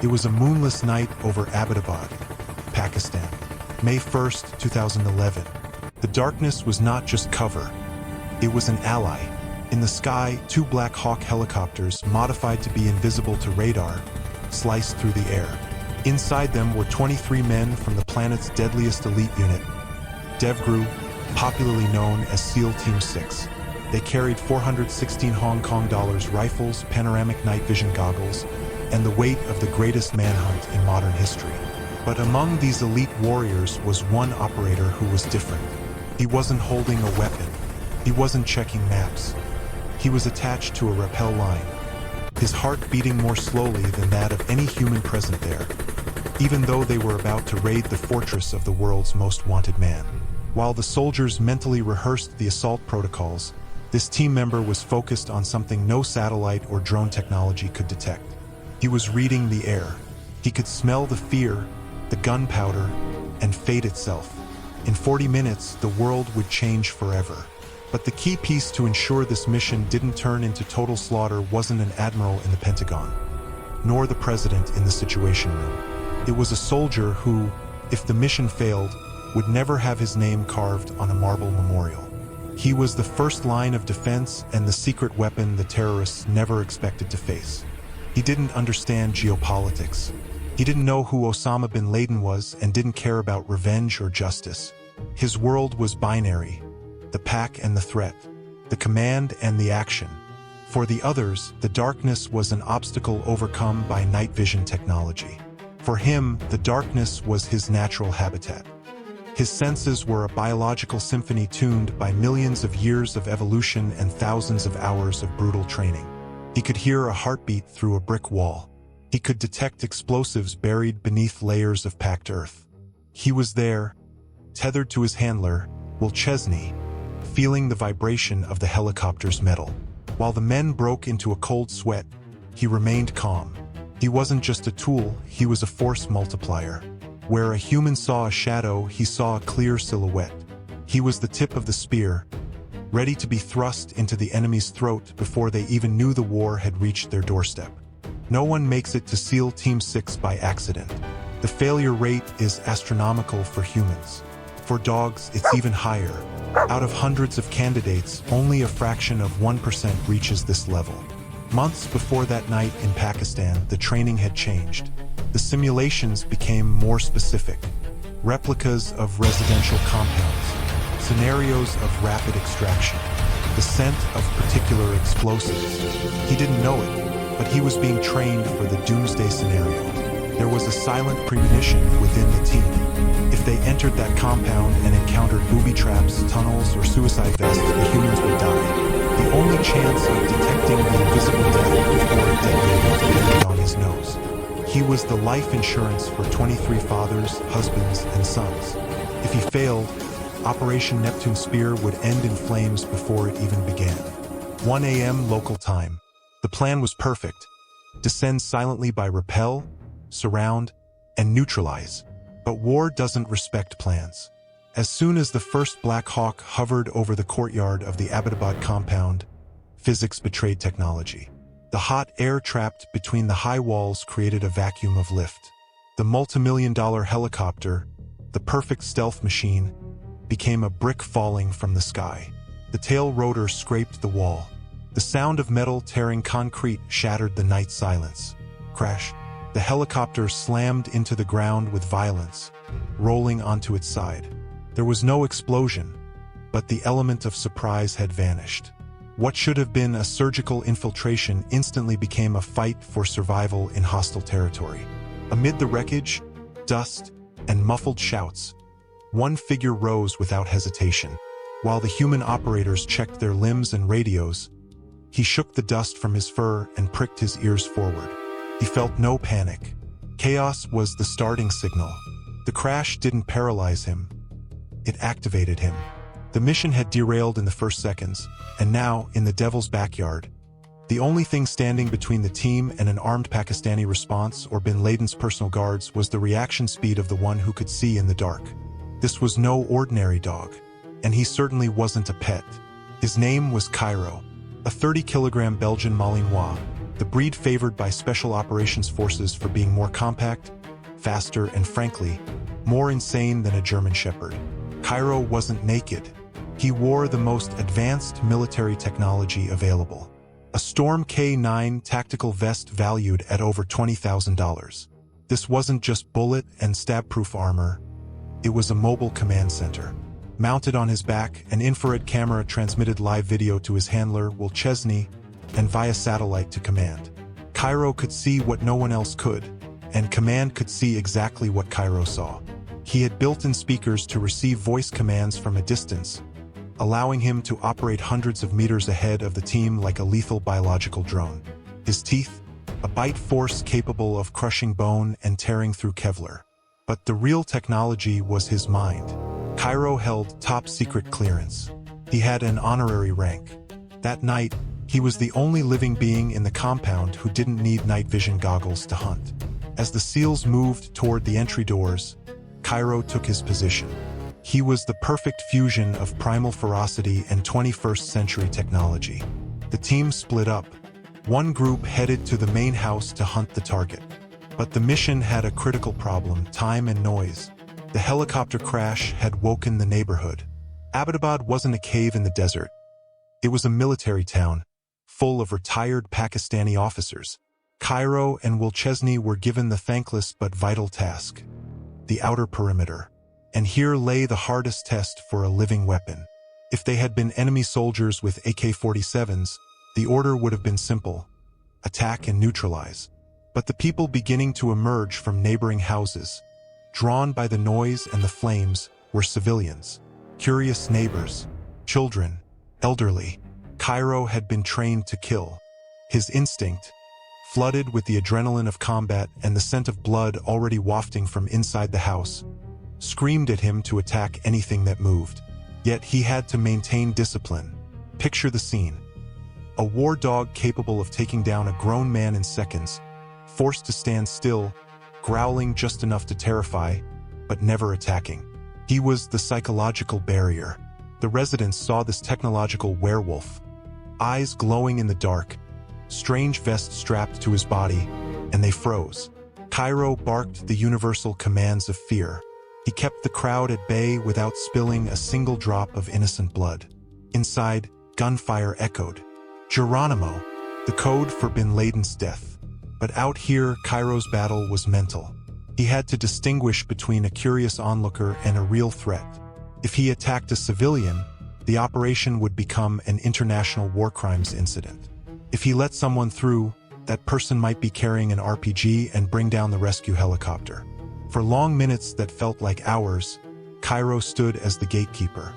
It was a moonless night over Abbottabad, Pakistan, May 1st, 2011. The darkness was not just cover, it was an ally. In the sky, two Black Hawk helicopters, modified to be invisible to radar, sliced through the air. Inside them were 23 men from the planet's deadliest elite unit, DevGru, popularly known as SEAL Team 6. They carried 416 Hong Kong dollars rifles, panoramic night vision goggles, and the weight of the greatest manhunt in modern history. But among these elite warriors was one operator who was different. He wasn't holding a weapon. He wasn't checking maps. He was attached to a rappel line, his heart beating more slowly than that of any human present there, even though they were about to raid the fortress of the world's most wanted man. While the soldiers mentally rehearsed the assault protocols, this team member was focused on something no satellite or drone technology could detect. He was reading the air. He could smell the fear, the gunpowder, and fate itself. In 40 minutes, the world would change forever. But the key piece to ensure this mission didn't turn into total slaughter wasn't an admiral in the Pentagon, nor the president in the Situation Room. It was a soldier who, if the mission failed, would never have his name carved on a marble memorial. He was the first line of defense and the secret weapon the terrorists never expected to face. He didn't understand geopolitics. He didn't know who Osama bin Laden was and didn't care about revenge or justice. His world was binary, the pack and the threat, the command and the action. For the others, the darkness was an obstacle overcome by night vision technology. For him, the darkness was his natural habitat. His senses were a biological symphony tuned by millions of years of evolution and thousands of hours of brutal training. He could hear a heartbeat through a brick wall. He could detect explosives buried beneath layers of packed earth. He was there, tethered to his handler, Will Chesney, feeling the vibration of the helicopter's metal. While the men broke into a cold sweat, he remained calm. He wasn't just a tool, he was a force multiplier. Where a human saw a shadow, he saw a clear silhouette. He was the tip of the spear, ready to be thrust into the enemy's throat before they even knew the war had reached their doorstep. No one makes it to SEAL Team 6 by accident. The failure rate is astronomical for humans. For dogs, it's even higher. Out of hundreds of candidates, only a fraction of 1% reaches this level. Months before that night in Pakistan, the training had changed. The simulations became more specific. Replicas of residential compounds, scenarios of rapid extraction, the scent of particular explosives. He didn't know it, but he was being trained for the doomsday scenario. There was a silent premonition within the team. If they entered that compound and encountered booby traps, tunnels, or suicide vests, the humans would die. The only chance of detecting the invisible death before it detonated depended on his nose. He was the life insurance for 23 fathers, husbands, and sons. If he failed, Operation Neptune Spear would end in flames before it even began. 1 a.m. local time. The plan was perfect. Descend silently by repel, surround, and neutralize. But war doesn't respect plans. As soon as the first Black Hawk hovered over the courtyard of the Abbottabad compound, physics betrayed technology. The hot air trapped between the high walls created a vacuum of lift. The multi-million-dollar helicopter, the perfect stealth machine, became a brick falling from the sky. The tail rotor scraped the wall. The sound of metal tearing concrete shattered the night silence. Crash. The helicopter slammed into the ground with violence, rolling onto its side. There was no explosion, but the element of surprise had vanished. What should have been a surgical infiltration instantly became a fight for survival in hostile territory. Amid the wreckage, dust, and muffled shouts, one figure rose without hesitation. While the human operators checked their limbs and radios, he shook the dust from his fur and pricked his ears forward. He felt no panic. Chaos was the starting signal. The crash didn't paralyze him. It activated him. The mission had derailed in the first seconds, and now, in the devil's backyard, the only thing standing between the team and an armed Pakistani response or bin Laden's personal guards was the reaction speed of the one who could see in the dark. This was no ordinary dog, and he certainly wasn't a pet. His name was Cairo, a 30-kilogram Belgian Malinois, the breed favored by special operations forces for being more compact, faster, and frankly, more insane than a German Shepherd. Cairo wasn't naked. He wore the most advanced military technology available. A Storm K9 tactical vest valued at over $20,000. This wasn't just bullet and stab-proof armor. It was a mobile command center. Mounted on his back, an infrared camera transmitted live video to his handler, Will Chesney, and via satellite to command. Cairo could see what no one else could, and command could see exactly what Cairo saw. He had built-in speakers to receive voice commands from a distance, allowing him to operate hundreds of meters ahead of the team like a lethal biological drone. His teeth, a bite force capable of crushing bone and tearing through Kevlar. But the real technology was his mind. Cairo held top-secret clearance. He had an honorary rank. That night, he was the only living being in the compound who didn't need night vision goggles to hunt. As the SEALs moved toward the entry doors, Cairo took his position. He was the perfect fusion of primal ferocity and 21st century technology. The team split up. One group headed to the main house to hunt the target. But the mission had a critical problem: time and noise. The helicopter crash had woken the neighborhood. Abbottabad wasn't a cave in the desert. It was a military town, full of retired Pakistani officers. Cairo and Will Chesney were given the thankless but vital task: the outer perimeter. And here lay the hardest test for a living weapon. If they had been enemy soldiers with AK-47s, the order would have been simple: attack and neutralize. But the people beginning to emerge from neighboring houses, drawn by the noise and the flames, were civilians. Curious neighbors, children, elderly. Cairo had been trained to kill. His instinct, flooded with the adrenaline of combat and the scent of blood already wafting from inside the house, screamed at him to attack anything that moved. Yet he had to maintain discipline. Picture the scene. A war dog capable of taking down a grown man in seconds, forced to stand still, growling just enough to terrify, but never attacking. He was the psychological barrier. The residents saw this technological werewolf, eyes glowing in the dark, strange vest strapped to his body, and they froze. Cairo barked the universal commands of fear. He kept the crowd at bay without spilling a single drop of innocent blood. Inside, gunfire echoed. Geronimo, the code for Bin Laden's death. But out here, Cairo's battle was mental. He had to distinguish between a curious onlooker and a real threat. If he attacked a civilian, the operation would become an international war crimes incident. If he let someone through, that person might be carrying an RPG and bring down the rescue helicopter. For long minutes that felt like hours, Cairo stood as the gatekeeper.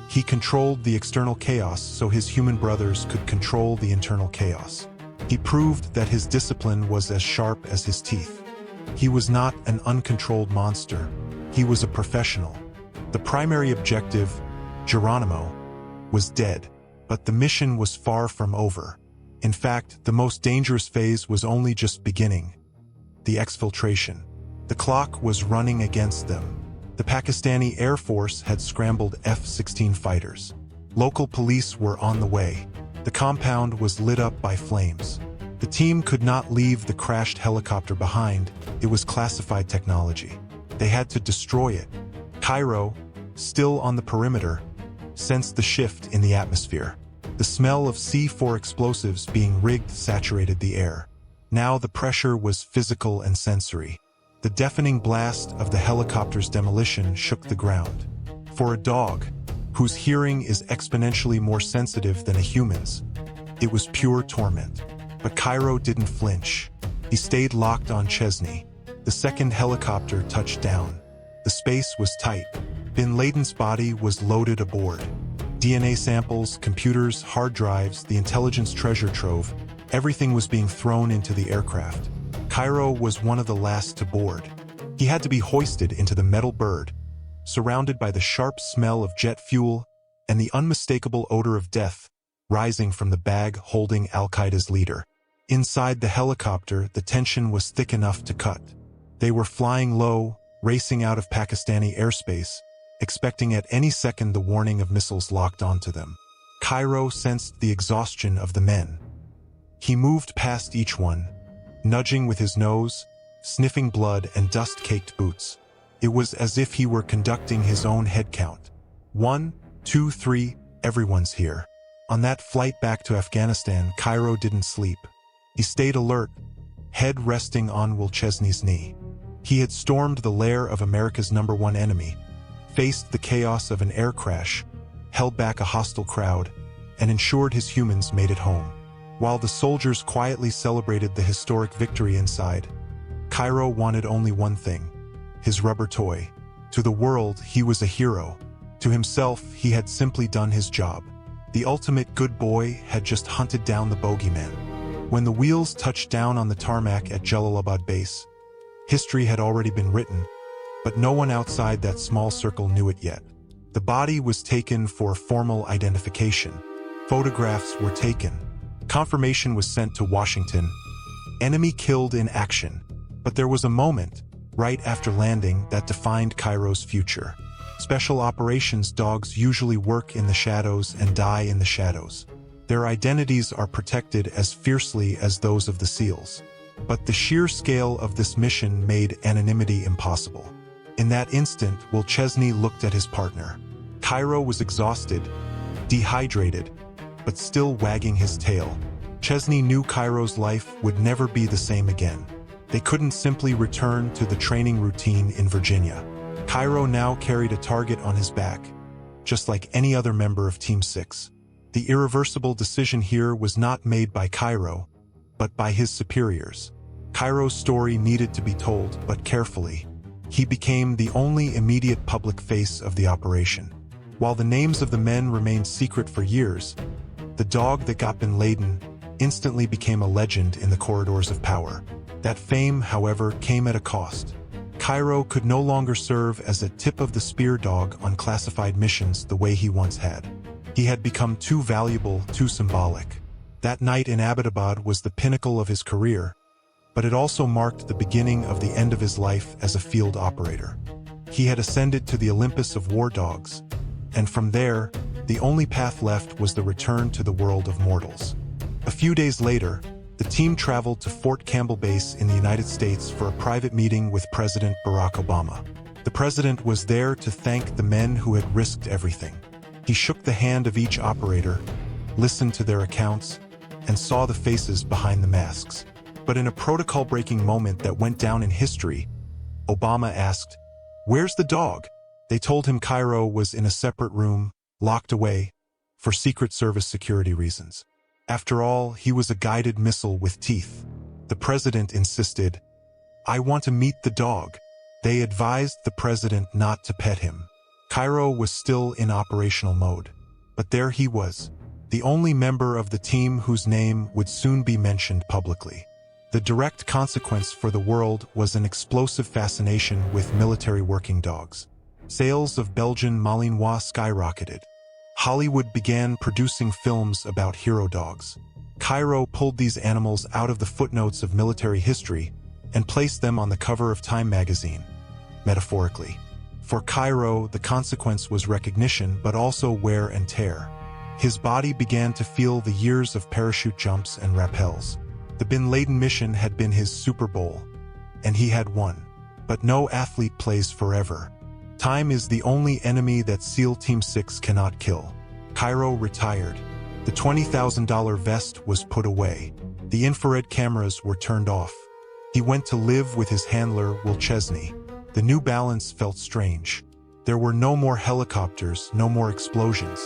He controlled the external chaos so his human brothers could control the internal chaos. He proved that his discipline was as sharp as his teeth. He was not an uncontrolled monster. He was a professional. The primary objective, Geronimo, was dead, but the mission was far from over. In fact, the most dangerous phase was only just beginning: the exfiltration. The clock was running against them. The Pakistani Air Force had scrambled F-16 fighters. Local police were on the way. The compound was lit up by flames. The team could not leave the crashed helicopter behind. It was classified technology. They had to destroy it. Cairo, still on the perimeter, sensed the shift in the atmosphere. The smell of C4 explosives being rigged saturated the air. Now the pressure was physical and sensory. The deafening blast of the helicopter's demolition shook the ground. For a dog, whose hearing is exponentially more sensitive than a human's, it was pure torment. But Cairo didn't flinch. He stayed locked on Chesney. The second helicopter touched down. The space was tight. Bin Laden's body was loaded aboard. DNA samples, computers, hard drives, the intelligence treasure trove, everything was being thrown into the aircraft. Cairo was one of the last to board. He had to be hoisted into the metal bird, surrounded by the sharp smell of jet fuel and the unmistakable odor of death rising from the bag holding Al-Qaeda's leader. Inside the helicopter, the tension was thick enough to cut. They were flying low, racing out of Pakistani airspace, expecting at any second the warning of missiles locked onto them. Cairo sensed the exhaustion of the men. He moved past each one, nudging with his nose, sniffing blood and dust-caked boots. It was as if he were conducting his own head count. 1, 2, 3, everyone's here. On that flight back to Afghanistan, Cairo didn't sleep. He stayed alert, head resting on Will Chesney's knee. He had stormed the lair of America's #1 enemy, faced the chaos of an air crash, held back a hostile crowd, and ensured his humans made it home. While the soldiers quietly celebrated the historic victory inside, Cairo wanted only one thing: his rubber toy. To the world, he was a hero. To himself, he had simply done his job. The ultimate good boy had just hunted down the bogeyman. When the wheels touched down on the tarmac at Jalalabad base, history had already been written, but no one outside that small circle knew it yet. The body was taken for formal identification. Photographs were taken. Confirmation was sent to Washington. Enemy killed in action. But there was a moment, right after landing, that defined Cairo's future. Special operations dogs usually work in the shadows and die in the shadows. Their identities are protected as fiercely as those of the SEALs. But the sheer scale of this mission made anonymity impossible. In that instant, Will Chesney looked at his partner. Cairo was exhausted, dehydrated, but still wagging his tail. Chesney knew Cairo's life would never be the same again. They couldn't simply return to the training routine in Virginia. Cairo now carried a target on his back, just like any other member of Team 6. The irreversible decision here was not made by Cairo, but by his superiors. Cairo's story needed to be told, but carefully. He became the only immediate public face of the operation. While the names of the men remained secret for years, the dog that got bin Laden instantly became a legend in the corridors of power. That fame, however, came at a cost. Cairo could no longer serve as a tip-of-the-spear dog on classified missions the way he once had. He had become too valuable, too symbolic. That night in Abbottabad was the pinnacle of his career, but it also marked the beginning of the end of his life as a field operator. He had ascended to the Olympus of war dogs, and from there, the only path left was the return to the world of mortals. A few days later, the team traveled to Fort Campbell Base in the United States for a private meeting with President Barack Obama. The president was there to thank the men who had risked everything. He shook the hand of each operator, listened to their accounts, and saw the faces behind the masks. But in a protocol-breaking moment that went down in history, Obama asked, "Where's the dog?" They told him Cairo was in a separate room, locked away, for Secret Service security reasons. After all, he was a guided missile with teeth. The president insisted, "I want to meet the dog." They advised the president not to pet him. Cairo was still in operational mode. But there he was, the only member of the team whose name would soon be mentioned publicly. The direct consequence for the world was an explosive fascination with military working dogs. Sales of Belgian Malinois skyrocketed. Hollywood began producing films about hero dogs. Cairo pulled these animals out of the footnotes of military history and placed them on the cover of Time magazine, metaphorically. For Cairo, the consequence was recognition, but also wear and tear. His body began to feel the years of parachute jumps and rappels. The bin Laden mission had been his Super Bowl, and he had won. But no athlete plays forever. Time is the only enemy that SEAL Team 6 cannot kill. Cairo retired. The $20,000 vest was put away. The infrared cameras were turned off. He went to live with his handler, Will Chesney. The new balance felt strange. There were no more helicopters, no more explosions.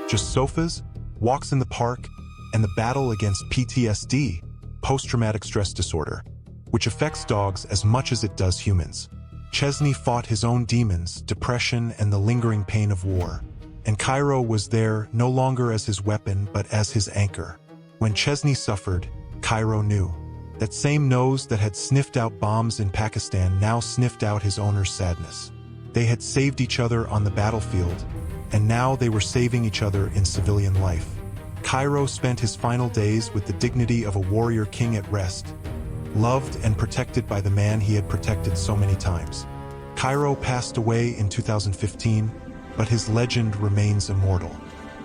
Just sofas, walks in the park, and the battle against PTSD, post-traumatic stress disorder, which affects dogs as much as it does humans. Chesney fought his own demons, depression, and the lingering pain of war. And Cairo was there no longer as his weapon, but as his anchor. When Chesney suffered, Cairo knew. That same nose that had sniffed out bombs in Pakistan now sniffed out his owner's sadness. They had saved each other on the battlefield, and now they were saving each other in civilian life. Cairo spent his final days with the dignity of a warrior king at rest, loved and protected by the man he had protected so many times. Cairo passed away in 2015, but his legend remains immortal.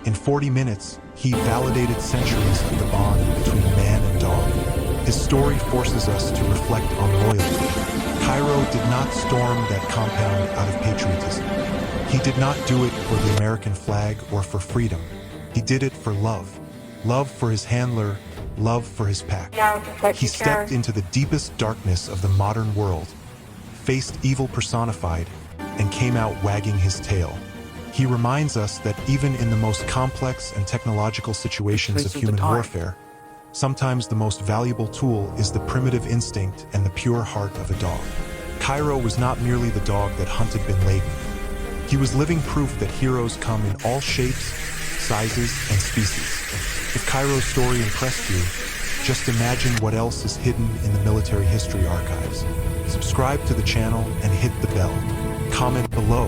In 40 minutes, he validated centuries of the bond between man and dog. His story forces us to reflect on loyalty. Cairo did not storm that compound out of patriotism. He did not do it for the American flag or for freedom. He did it for love. Love for his handler, love for his pack. He stepped into the deepest darkness of the modern world, faced evil personified, and came out wagging his tail. He reminds us that even in the most complex and technological situations of human warfare, sometimes the most valuable tool is the primitive instinct and the pure heart of a dog. Cairo was not merely the dog that hunted bin Laden. He was living proof that heroes come in all shapes, sizes, and species. If Cairo's story impressed you, just imagine what else is hidden in the military history archives. Subscribe to the channel and hit the bell. Comment below.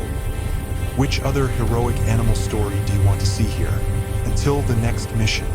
Which other heroic animal story do you want to see here? Until the next mission.